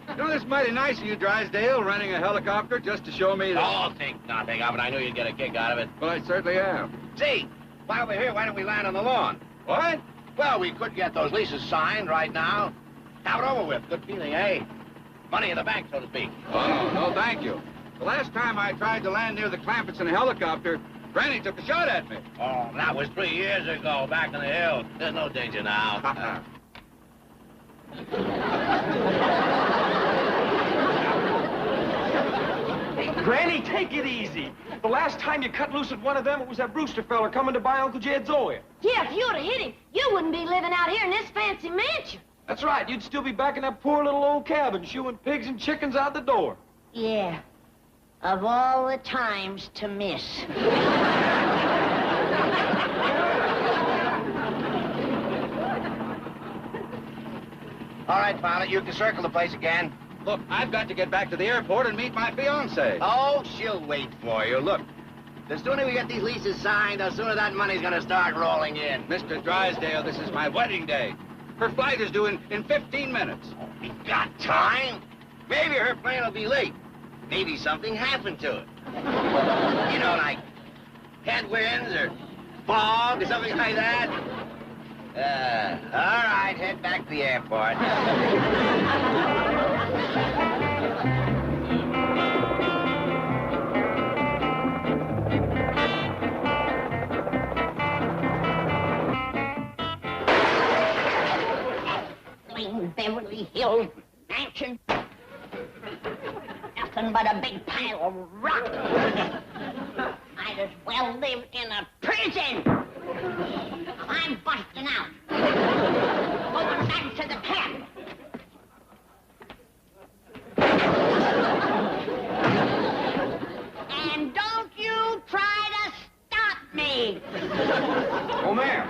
You know, it's mighty nice of you, Drysdale, renting a helicopter just to show me that... Oh, think nothing of it. I knew you'd get a kick out of it. Well, I certainly am. See, while we're here, why don't we land on the lawn? What? Well, we could get those leases signed right now. Have it over with. Good feeling, eh? Money in the bank, so to speak. Oh, no, thank you. The last time I tried to land near the Clampetts in a helicopter, Granny took a shot at me. Oh, that was 3 years ago, back in the hills. There's no danger now. Hey, Granny, take it easy. The last time you cut loose at one of them, it was that Brewster feller coming to buy Uncle Jed's oil. Yeah, if you would have hit him, you wouldn't be living out here in this fancy mansion. That's right. You'd still be back in that poor little old cabin, shooing pigs and chickens out the door. Yeah. Of all the times to miss. All right, Violet, you can circle the place again. Look, I've got to get back to the airport and meet my fiancée. Oh, she'll wait for you. Look, the sooner we get these leases signed, the sooner that money's gonna start rolling in. Mr. Drysdale, this is my wedding day. Her flight is due in 15 minutes. Oh, we got time. Maybe her plane will be late. Maybe something happened to it. You know, like headwinds or fog or something like that. All right, head back to the airport. Beverly Hills mansion. Nothing but a big pile of rock. Might as well live in a prison. I'm busting out. Going back to the camp. And don't you try to stop me. Oh, ma'am.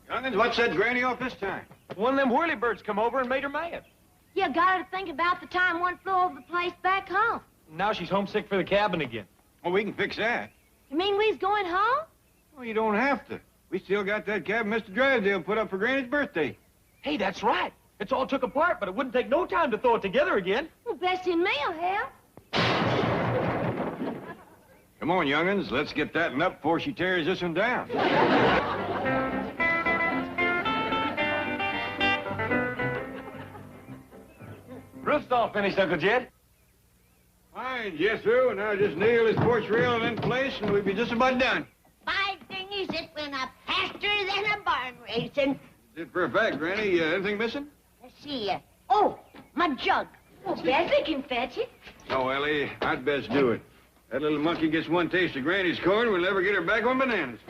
Youngins, what's that granny off this time? One of them whirlybirds come over and made her mad. You gotta think about the time one flew over the place back home. Now she's homesick for the cabin again. Well, we can fix that. You mean we's going home? Well, you don't have to. We still got that cabin Mr. Drysdale put up for Granny's birthday. Hey, that's right. It's all took apart, but it wouldn't take no time to throw it together again. Well, Bessie and me'll help. Come on, youngins, let's get that up before she tears this one down. Roof's all finished, Uncle Jed. Fine, yes, sir. And now just nail this porch railing in place and we'll be just about done. By dingies, it went up faster than a barn racing. Did for a fact, Granny. Anything missing? Let's see. Oh, my jug. Well, Bessie can fetch it. No, Ellie, I'd best do it. That little monkey gets one taste of Granny's corn, we'll never get her back on bananas.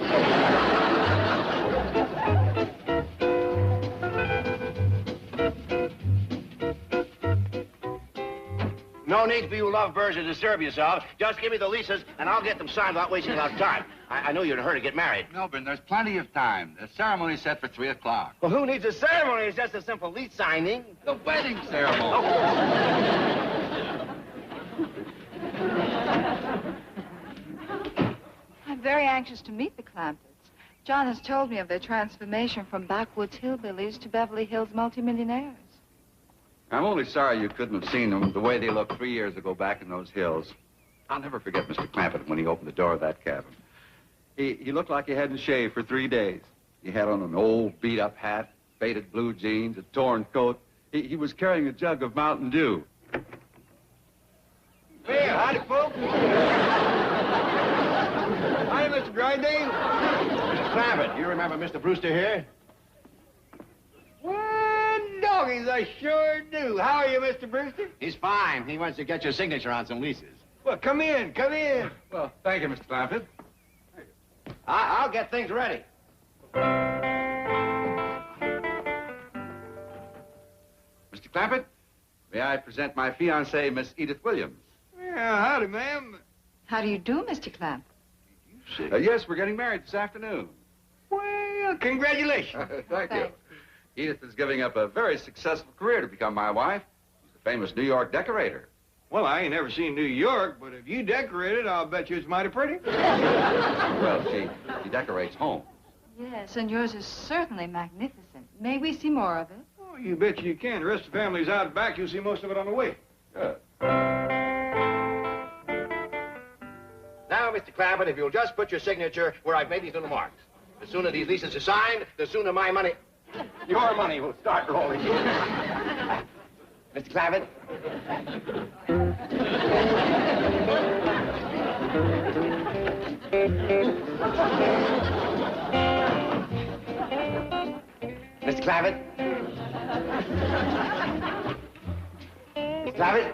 No need for you lovebirds to disturb yourselves. Just give me the leases, and I'll get them signed without wasting a lot of time. I know you're in a hurry to get married. Melvin, there's plenty of time. The ceremony's set for 3 o'clock. Well, who needs a ceremony? It's just a simple lease signing. The wedding ceremony. I'm very anxious to meet the Clampetts. John has told me of their transformation from backwoods hillbillies to Beverly Hills multimillionaires. I'm only sorry you couldn't have seen them the way they looked 3 years ago back in those hills. I'll never forget Mr. Clampett when he opened the door of that cabin. He looked like he hadn't shaved for 3 days. He had on an old beat-up hat, faded blue jeans, a torn coat. He was carrying a jug of Mountain Dew. Hey, howdy, folks. Hi, Mr. Drysdale. Mr. Clampett, you remember Mr. Brewster here? Well, doggies, I sure do. How are you, Mr. Brewster? He's fine. He wants to get your signature on some leases. Well, come in, come in. Well, thank you, Mr. Clampett. I'll get things ready. Mr. Clampett, may I present my fiancée, Miss Edith Williams? Yeah, howdy, ma'am. How do you do, Mr. Clampett? Yes, we're getting married this afternoon. Well, congratulations. Thank you. Edith is giving up a very successful career to become my wife. She's a famous New York decorator. Well, I ain't never seen New York, but if you decorate it, I'll bet you it's mighty pretty. Well, she decorates homes. Yes, and yours is certainly magnificent. May we see more of it? Oh, you bet you can. The rest of the family's out back. You'll see most of it on the way. Good. Now, Mr. Clampett, if you'll just put your signature where I've made these little marks. The sooner these leases are signed, the sooner my money, your money, will start rolling. Mr. Clampett? Mr. Clampett? Mr. Clampett?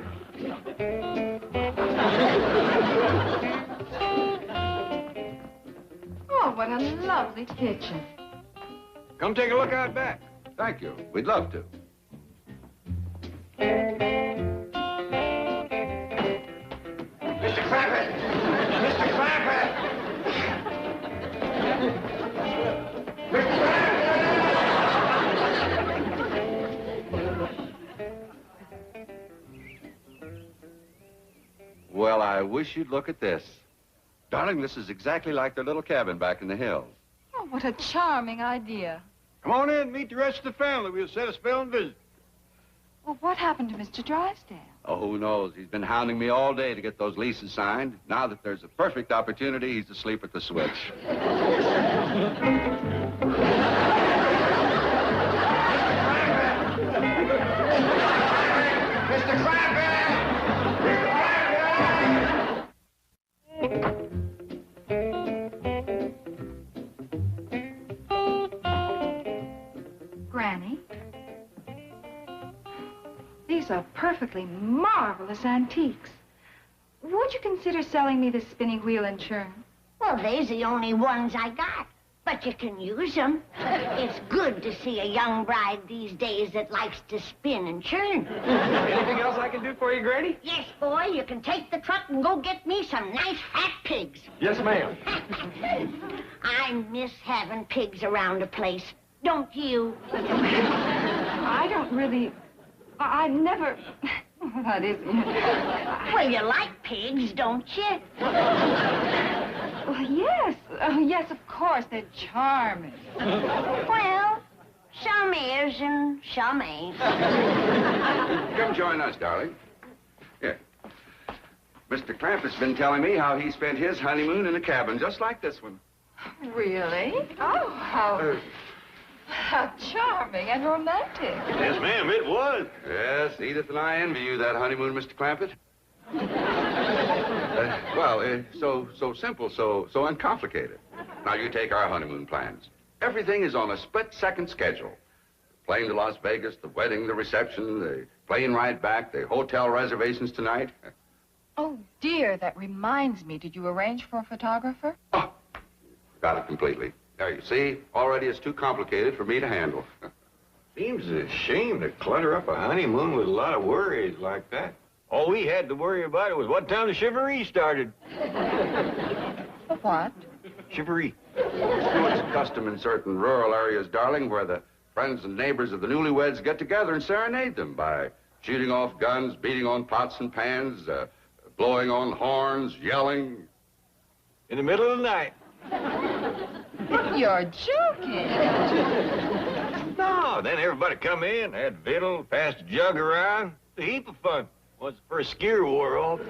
Oh, what a lovely kitchen. Come take a look out back. Thank you. We'd love to. Mr. Clampett! Mr. Clampett! Mr. Clampett! Well, I wish you'd look at this. Darling, this is exactly like their little cabin back in the hills. Oh, what a charming idea. Come on in and meet the rest of the family. We'll set a spell and visit. Well, what happened to Mr. Drysdale? Oh, who knows? He's been hounding me all day to get those leases signed. Now that there's a perfect opportunity, he's asleep at the switch. Mr. Clampett! These are perfectly marvelous antiques. Would you consider selling me this spinning wheel and churn? Well, they's the only ones I got. But you can use them. It's good to see a young bride these days that likes to spin and churn. Anything else I can do for you, Granny? Yes, boy, you can take the truck and go get me some nice fat pigs. Yes, ma'am. I miss having pigs around the place. Don't you? I don't really... I never... What is it? Well, you like pigs, don't you? Well, yes. Yes, of course. They're charming. Well, some is and some ain't. Come join us, darling. Here. Mr. Clampetts been telling me how he spent his honeymoon in a cabin just like this one. Really? Oh, how charming and romantic. Yes, ma'am, it was. Yes, Edith and I envy you that honeymoon, Mr. Clampett. So simple, so uncomplicated. Now, you take our honeymoon plans. Everything is on a split-second schedule. The plane to Las Vegas, the wedding, the reception, the plane ride back, the hotel reservations tonight. Oh, dear, that reminds me. Did you arrange for a photographer? Oh, got it completely. There, you see, already it's too complicated for me to handle. Seems a shame to clutter up a honeymoon with a lot of worries like that. All we had to worry about was what time the chivalry started. What? Chivalry. It's custom in certain rural areas, darling, where the friends and neighbors of the newlyweds get together and serenade them by shooting off guns, beating on pots and pans, blowing on horns, yelling. In the middle of the night. You're joking. No, then everybody come in, had victual, passed a jug around. A heap of fun. Once the first skier wore off.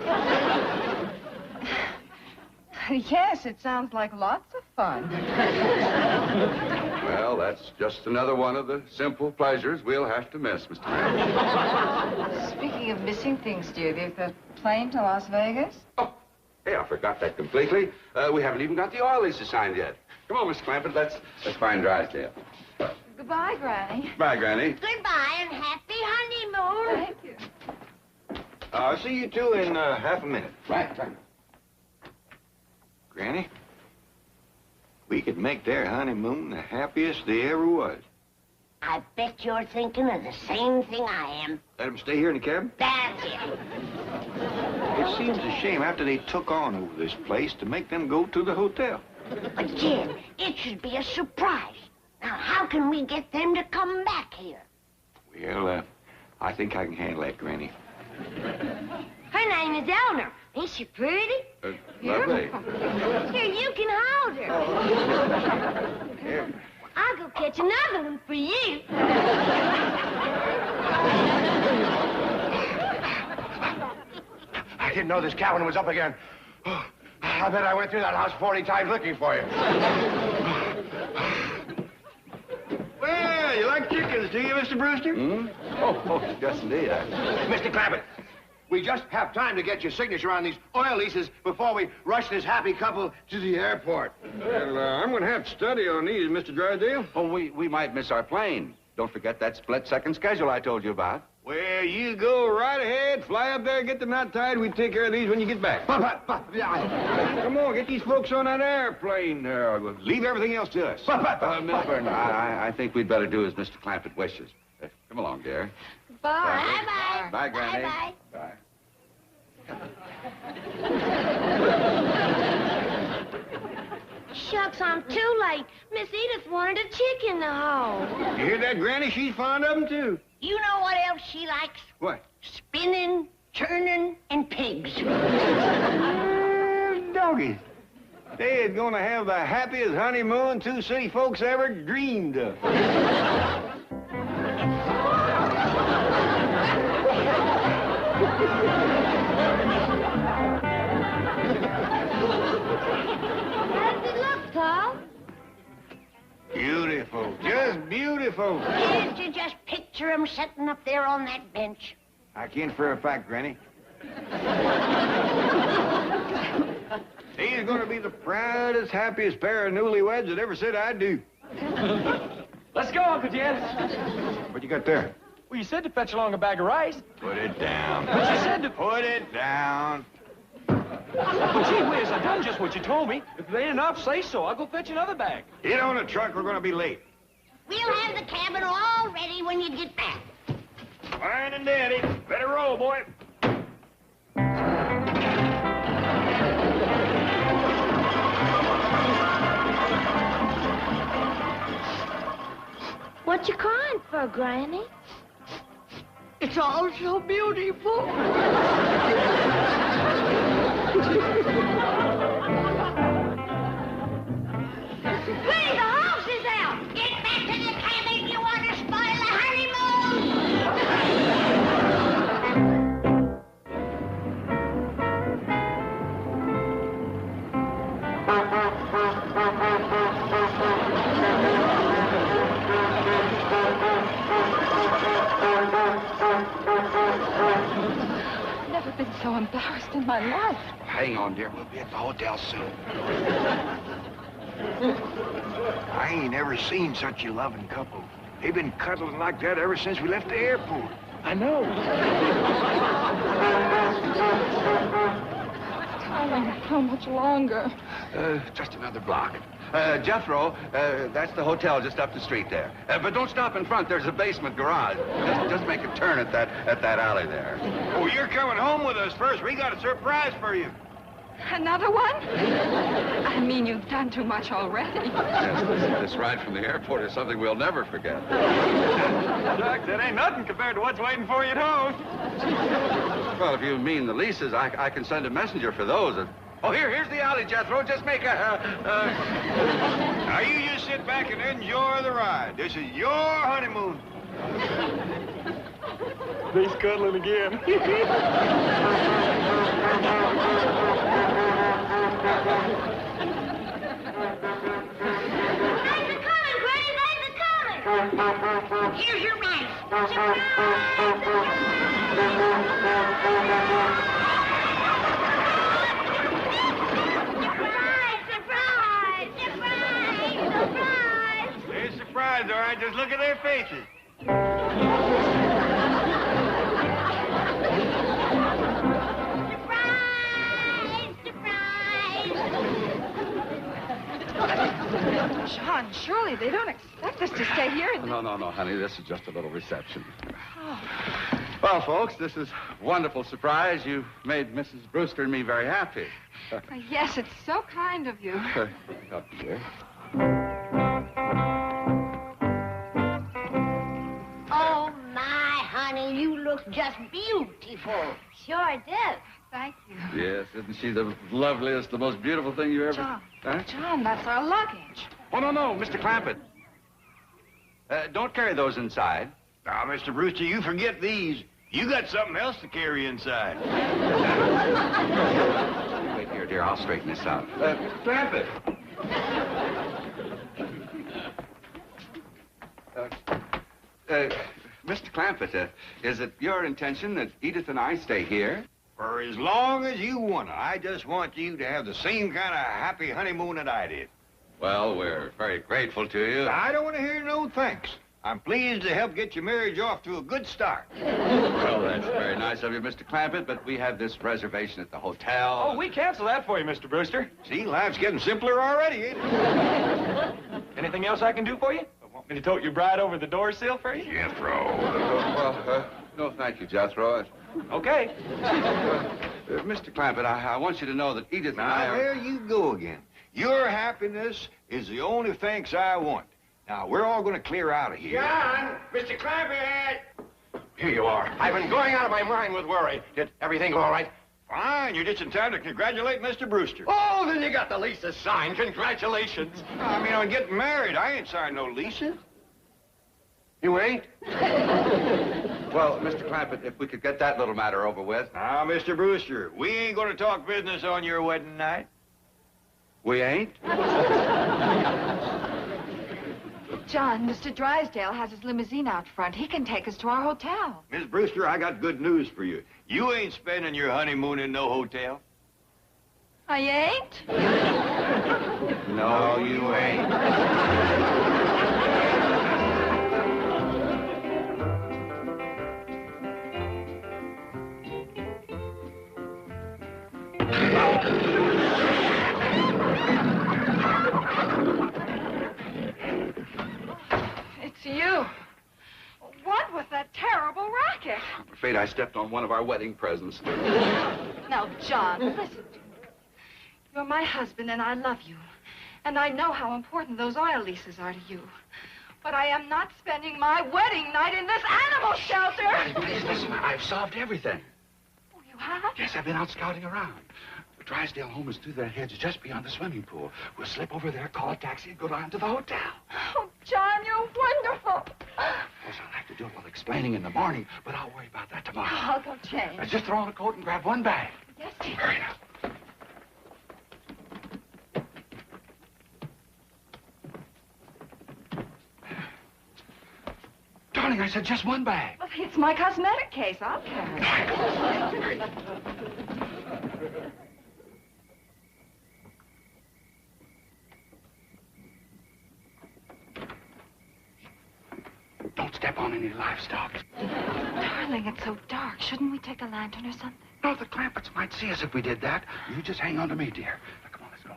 Yes, it sounds like lots of fun. Well, that's just another one of the simple pleasures we'll have to miss, Mr. Clampett. Speaking of missing things, dear, there's the plane to Las Vegas. Oh, hey, I forgot that completely. We haven't even got the oil lease signed yet. Come on, Mr. Clampett, let's find Drysdale. Goodbye, Granny. Bye, Granny. Goodbye and happy honeymoon. Thank you. I'll see you two in half a minute. Right. Granny, we could make their honeymoon the happiest they ever was. I bet you're thinking of the same thing I am. Let them stay here in the cabin? That's it. It seems a shame after they took on over this place to make them go to the hotel. But, Jim, it should be a surprise. Now, how can we get them to come back here? Well, I think I can handle that, Granny. Her name is Eleanor. Ain't she pretty? Lovely. Here, you can hold her. Here. I'll go catch another one for you. I didn't know this cabin was up again. Oh, I bet I went through that house 40 times looking for you. Well, you like chickens, do you, Mr. Brewster? Oh, yes, indeed. Mr. Clampett, we just have time to get your signature on these oil leases before we rush this happy couple to the airport. Well, I'm going to have to study on these, Mr. Drysdale. Oh, we might miss our plane. Don't forget that split-second schedule I told you about. Well, you go right ahead, fly up there, get the knot tied. We take care of these when you get back. Come on, get these folks on that airplane. Leave everything else to us. Milburn, I think we'd better do as Mr. Clampett wishes. Come along, dear. Bye. Bye-bye. Bye, Granny. Bye-bye. Bye. Shucks, I'm too late. Miss Edith wanted a chick in the hole. You hear that, Granny? She's fond of them, too. You know what else she likes? What? Spinning, churning, and pigs. Doggies. They is going to have the happiest honeymoon two city folks ever dreamed of. How does it look, Paul? Beautiful. Just beautiful. Can't you just picture them sitting up there on that bench? I can for a fact, Granny. He's going to be the proudest, happiest pair of newlyweds that ever said I do. Let's go, Uncle Jim. What you got there? Well, you said to fetch along a bag of rice. Put it down. But you said to... Put it down. Well, gee whiz, I done just what you told me. If there ain't enough, say so. I'll go fetch another bag. Get on the truck. We're going to be late. We'll have the cabin all ready when you get back. Fine and dandy. Better roll, boy. What you crying for, Granny? It's all so beautiful. Hey, the house is out! Get back to the cabin if you want to spoil the honeymoon! I've never been so embarrassed in my life. Hang on, dear. We'll be at the hotel soon. I ain't ever seen such a loving couple. They've been cuddling like that ever since we left the airport. I know. Darling, how much longer? Just another block. Jethro, that's the hotel just up the street there. But don't stop in front. There's a basement garage. Just make a turn at that alley there. Oh, you're coming home with us first. We got a surprise for you. Another one? I mean, you've done too much already. Yes, this ride from the airport is something we'll never forget. Doc, that ain't nothing compared to what's waiting for you at home. Well, if you mean the leases, I can send a messenger for those. Oh, here's the alley, Jethro. Just make Now, you just sit back and enjoy the ride. This is your honeymoon. They's cuddling again. Here's your rice. Surprise! They're surprised, all right. Just look at their faces. John, surely they don't expect us to stay here. No, honey. This is just a little reception. Oh. Well, folks, this is a wonderful surprise. You made Mrs. Brewster and me very happy. Yes, it's so kind of you. Up here. Oh, my honey, you look just beautiful. Sure did. Thank you. Yes, isn't she the loveliest, the most beautiful thing you ever... John, Huh? John, that's our luggage. Oh, no, Mr. Clampett. Don't carry those inside. Now, Mr. Brewster, you forget these. You got something else to carry inside. Wait here, dear. I'll straighten this out. Mr. Clampett. Mr. Clampett, is it your intention that Edith and I stay here? For as long as you want to. I just want you to have the same kind of happy honeymoon that I did. Well, we're very grateful to you. I don't want to hear no thanks. I'm pleased to help get your marriage off to a good start. Well, that's very nice of you, Mr. Clampett, but we have this reservation at the hotel. Oh, we cancel that for you, Mr. Brewster. See, life's getting simpler already, ain't it? Anything else I can do for you? Want me to tote your bride over the door sill for you? Jethro. No, thank you, Jethro. Okay. Mr. Clampett, I want you to know that Edith and I Now, are... there you go again. Your happiness is the only thanks I want. Now, we're all going to clear out of here. John! Mr. Clampett! Here you are. I've been going out of my mind with worry. Did everything go all right? Fine. You're just in time to congratulate Mr. Brewster. Oh, then you got the leases signed. Congratulations. I mean, on getting married. I ain't signed no leases. You ain't? Well, Mr. Clampett, if we could get that little matter over with. Now, Mr. Brewster, we ain't going to talk business on your wedding night. We ain't? John, Mr. Drysdale has his limousine out front. He can take us to our hotel. Miss Brewster, I got good news for you. You ain't spending your honeymoon in no hotel. I ain't? No, you ain't. afraid I stepped on one of our wedding presents. Now, John, listen to me. You're my husband, and I love you. And I know how important those oil leases are to you. But I am not spending my wedding night in this animal shelter. Please, listen, I've solved everything. Oh, you have? Yes, I've been out scouting around. The Drysdale home is through their heads just beyond the swimming pool. We'll slip over there, call a taxi, and go down to the hotel. Oh, John, you're wonderful. Of course, I'll have to do a little explaining in the morning, but I'll worry about that tomorrow. I'll go change. Just throw on a coat and grab one bag. Yes, dear. Hurry now. Darling, I said just one bag. Well, it's my cosmetic case. I'll carry it. Don't step on any livestock. Darling, it's so dark. Shouldn't we take a lantern or something? No, the Clampetts might see us if we did that. You just hang on to me, dear. Now, come on, let's go.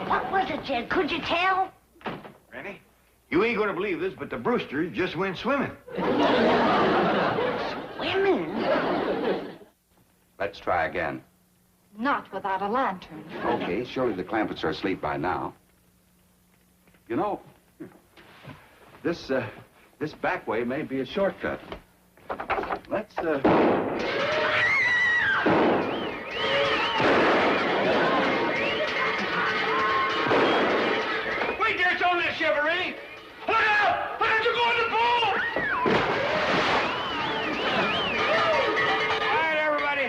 What was it, Jed? Could you tell? Rennie, you ain't gonna believe this, but the Brewsters just went swimming. Swimming? Let's try again. Not without a lantern. Okay, surely the Clampetts are asleep by now. You know, this back way may be a shortcut. Let's, Wait there, it's only a Chevrolet. Look out! Look out, you're going to the pool! All right, everybody.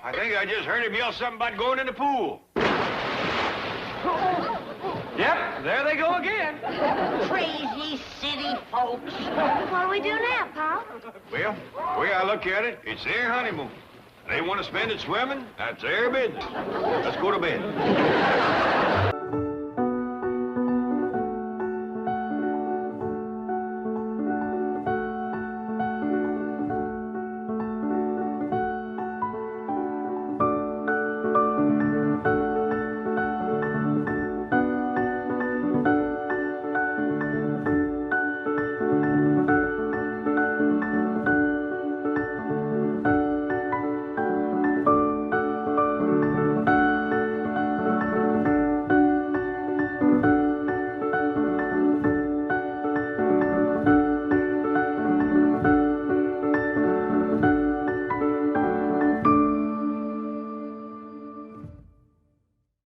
I think I just heard him yell something about going in the pool. Yep, there they go again. Crazy city folks. What do we do now, Paul? Well, the way I look at it, it's their honeymoon. They want to spend it swimming, that's their business. Let's go to bed.